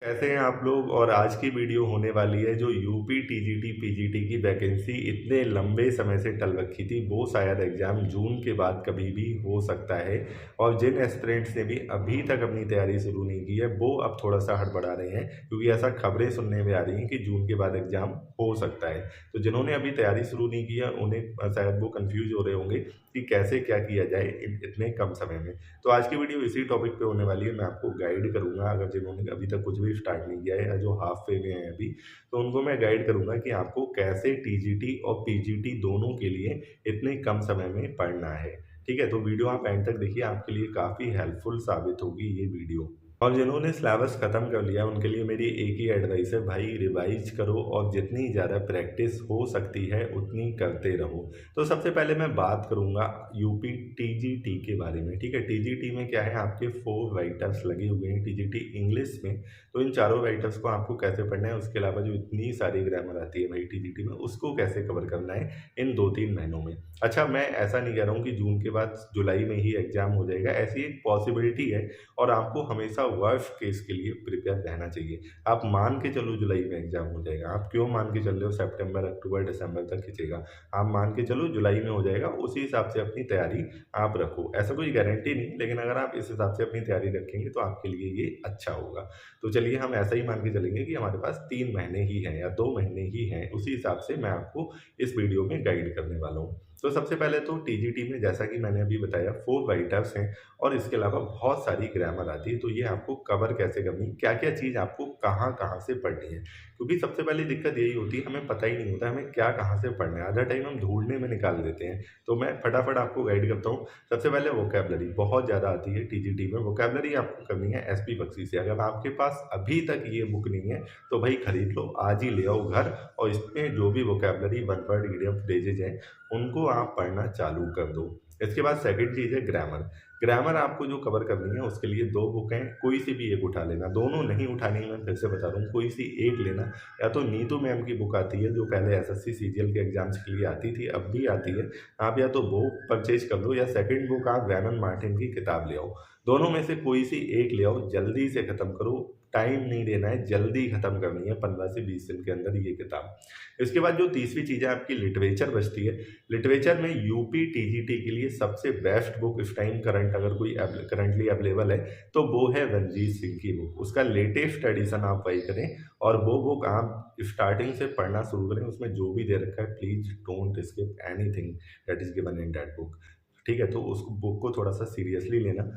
कैसे हैं आप लोग। और आज की वीडियो होने वाली है जो यूपी टीजीटी पीजीटी की वैकेंसी इतने लंबे समय से टल रखी थी, वो शायद एग्जाम जून के बाद कभी भी हो सकता है। और जिन एस्पिरेंट्स ने भी अभी तक अपनी तैयारी शुरू नहीं की है वो अब थोड़ा सा हड़बड़ा रहे हैं, क्योंकि ऐसा खबरें सुनने में आ रही हैं कि जून के बाद एग्जाम हो सकता है। तो जिन्होंने अभी तैयारी शुरू नहीं की है उन्हें शायद वो कंफ्यूज हो रहे होंगे कि कैसे क्या किया जाए इतने कम समय में। तो आज की वीडियो इसी टॉपिक पे होने वाली है। मैं आपको गाइड करूंगा, अगर जिन्होंने अभी तक कुछ भी स्टार्ट नहीं किया है या जो हाफ वे में है अभी, तो उनको मैं गाइड करूंगा कि आपको कैसे टीजीटी और पीजीटी दोनों के लिए इतने कम समय में पढ़ना है। ठीक है, तो वीडियो आप एंड तक देखिए, आपके लिए काफ़ी हेल्पफुल साबित होगी ये वीडियो। और जिन्होंने सिलेबस ख़त्म कर लिया उनके लिए मेरी एक ही एडवाइस है, भाई रिवाइज करो और जितनी ज़्यादा प्रैक्टिस हो सकती है उतनी करते रहो। तो सबसे पहले मैं बात करूँगा यूपी टीजीटी के बारे में। ठीक है, टीजीटी में क्या है, आपके 4 राइटर्स लगे हुए हैं टीजीटी इंग्लिश में। तो इन चारों राइटर्स को आपको कैसे पढ़ना है, उसके अलावा जो इतनी सारी ग्रामर आती है भाई टीजीटी में, उसको कैसे कवर करना है इन 2-3 महीनों में। अच्छा, मैं ऐसा नहीं कह रहा हूँ कि जून के बाद जुलाई में ही एग्जाम हो जाएगा, ऐसी एक पॉसिबिलिटी है। और आपको हमेशा वर्स्ट केस के लिए प्रिपेयर रहना चाहिए। आप मान के चलो जुलाई में एग्जाम हो जाएगा, आप क्यों मान के चल रहे हो सितंबर अक्टूबर दिसंबर तक खींचेगा। आप मान के चलो जुलाई में हो जाएगा, उसी हिसाब से अपनी तैयारी आप रखो। ऐसा कोई गारंटी नहीं, लेकिन अगर आप इस हिसाब से अपनी तैयारी रखेंगे तो आपके लिए ये अच्छा होगा। तो चलिए हम ऐसा ही मान के चलेंगे कि हमारे पास 3 महीने ही हैं या 2 महीने ही हैं, उसी हिसाब से मैं आपको इस वीडियो में गाइड करने वाला हूँ। तो सबसे पहले तो टीजीटी में जैसा कि मैंने अभी बताया 4 राइटर्स हैं और इसके अलावा बहुत सारी ग्रामर आती है। तो ये आपको कवर कैसे करनी, क्या-क्या चीज़ आपको कहाँ-कहाँ से पढ़नी है। क्योंकि सबसे पहली दिक्कत यही होती है, हमें पता ही नहीं होता हमें क्या कहाँ से पढ़ना है। आधा टाइम हम ढूँढने में निकाल देते हैं। तो मैं फटाफट आपको गाइड करता हूँ। सबसे पहले वोकैब्युलरी बहुत ज़्यादा आती है टीजीटी में। वोकैब्युलरी आपको करनी है एसपी बख्शी से। अगर आपके पास अभी तक ये बुक नहीं है तो भाई खरीद लो, आज ही ले आओ घर, और इसमें जो भी vocabulary one word idiom phrases हैं उनको आप पढ़ना चालू कर दो। इसके बाद सेकंड चीज़ है ग्रामर। ग्रामर आपको जो कवर करनी है उसके लिए 2 बुक हैं, कोई सी भी एक उठा लेना। दोनों नहीं उठानी है, मैं फिर से बता रहा हूँ, कोई सी एक लेना। या तो नीतू मैम की बुक आती है जो पहले एसएससी सीजीएल के एग्जाम्स के लिए आती थी, अब भी आती है। आप या तो वो परचेज कर लो या सेकंड बुक आप वैनन मार्टिन की किताब ले आओ। दोनों में से कोई सी एक ले आओ, जल्दी से खत्म करो। टाइम नहीं देना है, जल्दी खत्म करनी है 15 से 20 दिन के अंदर ये किताब। इसके बाद जो तीसरी चीज़ है आपकी लिटरेचर बचती है। लिटरेचर में यूपी टीजीटी के लिए सबसे बेस्ट बुक इस टाइम करंट अगर कोई करंटली अवेलेबल है तो वो है रंजीत सिंह की बुक। उसका लेटेस्ट एडिशन आप वही करें और वो बुक आप स्टार्टिंग से पढ़ना शुरू करें। उसमें जो भी दे रखा है please don't skip anything that is given in that book. ठीक है, तो उस बुक को थोड़ा सा सीरियसली लेना।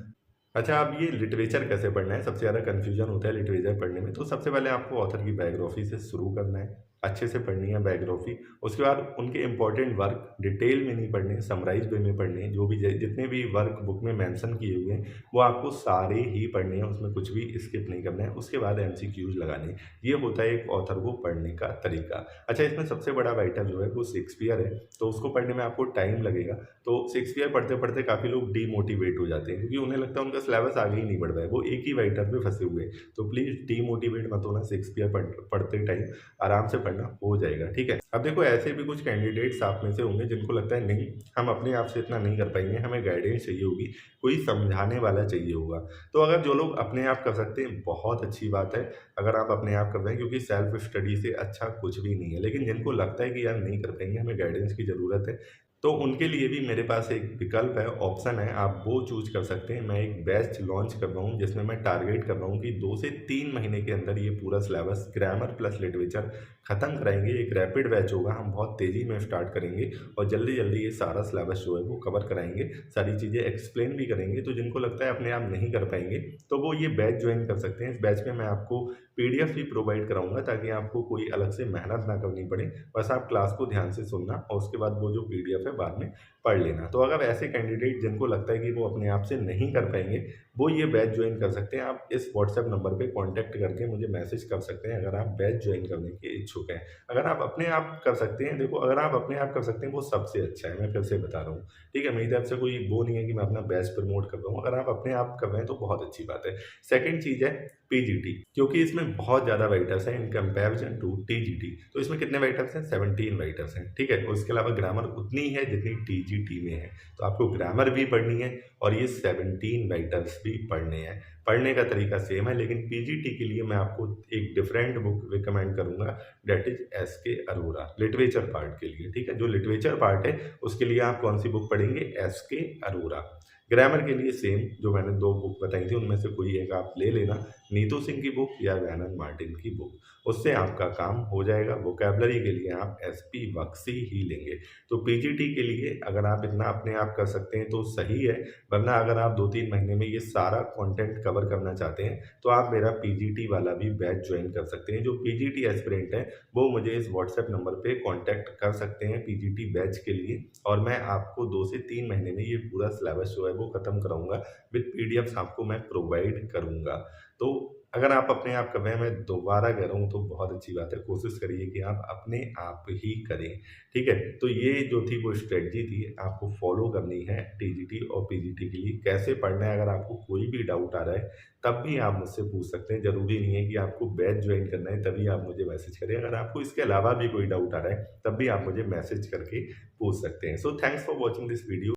अच्छा, अब ये लिटरेचर कैसे पढ़ना है, सबसे ज़्यादा कन्फ्यूजन होता है लिटरेचर पढ़ने में। तो सबसे पहले आपको ऑथर की बायोग्राफी से शुरू करना है, अच्छे से पढ़नी है बायोग्राफी। उसके बाद उनके इंपॉर्टेंट वर्क डिटेल में नहीं पढ़ने, समराइज वे में पढ़ने हैं। जो भी जितने भी वर्क बुक में मेंशन किए हुए हैं वो आपको सारे ही पढ़ने हैं, उसमें कुछ भी स्किप नहीं करना है। उसके बाद एमसीक्यूज लगाने। ये होता है एक ऑथर को पढ़ने का तरीका। अच्छा, इसमें सबसे बड़ा राइटर जो है वो शेक्सपियर है, तो उसको पढ़ने में आपको टाइम लगेगा। तो शेक्सपियर पढ़ते पढ़ते काफ़ी लोग डीमोटिवेट हो जाते हैं, क्योंकि उन्हें लगता है उनका सिलेबस आगे ही नहीं बढ़ रहा है, वो एक ही राइटर पे फंसे हुए हैं। तो प्लीज़ डीमोटिवेट मत होना, शेक्सपियर पढ़ते टाइम आराम से पढ़ना, हो जाएगा। ठीक है, अब देखो ऐसे भी कुछ कैंडिडेट्स आप में से होंगे जिनको लगता है नहीं हम अपने आप से इतना नहीं कर पाएंगे, हमें गाइडेंस चाहिए होगी, कोई समझाने वाला चाहिए होगा। तो अगर जो लोग अपने आप कर सकते हैं बहुत अच्छी बात है, अगर आप अपने आप कर रहे हैं, क्योंकि सेल्फ स्टडी से अच्छा कुछ भी नहीं है। लेकिन जिनको लगता है कि यार नहीं कर पाएंगे, हमें गाइडेंस की ज़रूरत है, तो उनके लिए भी मेरे पास एक विकल्प है, ऑप्शन है, आप वो चूज़ कर सकते हैं। मैं एक बैच लॉन्च कर रहा हूँ जिसमें मैं टारगेट कर रहा हूँ कि 2 से 3 महीने के अंदर ये पूरा सिलेबस ग्रामर प्लस लिटरेचर खत्म कराएंगे। एक रैपिड बैच होगा, हम बहुत तेज़ी में स्टार्ट करेंगे और जल्दी जल्दी ये सारा सिलेबस जो है वो कवर कराएंगे, सारी चीज़ें एक्सप्लेन भी करेंगे। तो जिनको लगता है अपने आप नहीं कर पाएंगे तो वो ये बैच ज्वाइन कर सकते हैं। इस बैच में मैं आपको पीडीएफ भी प्रोवाइड कराऊंगा ताकि आपको कोई अलग से मेहनत ना करनी पड़े, बस आप क्लास को ध्यान से सुनना और उसके बाद वो जो पीडीएफ है बाद में पढ़ लेना। तो अगर ऐसे कैंडिडेट जिनको लगता है कि वो अपने आप से नहीं कर पाएंगे, वो ये बैच ज्वाइन कर सकते हैं। आप इस व्हाट्सएप नंबर पे कांटेक्ट करके मुझे मैसेज कर सकते हैं अगर आप बैच ज्वाइन करने के इच्छुक हैं। अगर आप अपने आप कर सकते हैं, देखो अगर आप अपने आप कर सकते हैं वो सबसे अच्छा है, मैं फिर से बता रहा हूँ। ठीक है, मेरी तरफ से कोई वो नहीं है कि मैं अपना बैच प्रमोट कर रहा हूँ। अगर आप अपने आप कर रहे हैं तो बहुत अच्छी बात है। सेकेंड चीज़ है पीजीटी, क्योंकि इसमें बहुत ज़्यादा वेक्टर्स हैं इन कंपैरिजन टू टीजीटी। तो इसमें कितने वेक्टर्स हैं? 17 वेक्टर्स हैं, ठीक है। उसके अलावा ग्रामर उतनी ही है जितनी टीजीटी में है। तो आपको ग्रामर भी पढ़नी है और ये 17 वेक्टर्स भी पढ़ने हैं। पढ़ने का तरीका सेम है, लेकिन पीजीटी के लिए मैं आपको एक डिफरेंट बुक रिकमेंड करूंगा, that is SK Arora, literature part के लिए, ठीक है। जो लिटरेचर पार्ट है उसके लिए आप कौन सी बुक पढ़ेंगे? एसके अरोरा। ग्रामर के लिए सेम, जो मैंने दो बुक बताई थी उनमें से कोई एक आप ले लेना, नीतू सिंह की बुक या वैनन मार्टिन की बुक, उससे आपका काम हो जाएगा। वोकैबलरी के लिए आप एसपी बख्शी ही लेंगे। तो पीजीटी के लिए अगर आप इतना अपने आप कर सकते हैं तो सही है, वरना अगर आप 2-3 महीने में ये सारा कंटेंट कवर करना चाहते हैं तो आप मेरा पीजीटी वाला भी बैच ज्वाइन कर सकते हैं। जो पीजीटी एस्पिरेंट है वो मुझे इस व्हाट्सएप नंबर पे कांटेक्ट कर सकते हैं पीजीटी बैच के लिए, और मैं आपको 2 से 3 महीने में ये पूरा सिलेबस जो है वो खत्म कराऊंगा, विद पीडीएफ्स आपको मैं प्रोवाइड करूंगा। तो अगर आप अपने आप कर रहे हैं, मैं दोबारा कह रहा हूँ, तो बहुत अच्छी बात है। कोशिश करिए कि आप अपने आप ही करें, ठीक है। तो ये जो थी वो स्ट्रेटजी थी, आपको फॉलो करनी है टीजीटी और पीजीटी के लिए। कैसे पढ़ना है, अगर आपको कोई भी डाउट आ रहा है तब भी आप मुझसे पूछ सकते हैं। ज़रूरी नहीं है कि आपको बैच ज्वाइन करना है तभी आप मुझे मैसेज करें। अगर आपको इसके अलावा भी कोई डाउट आ रहा है तब भी आप मुझे मैसेज करके पूछ सकते हैं। So thanks for watching this video.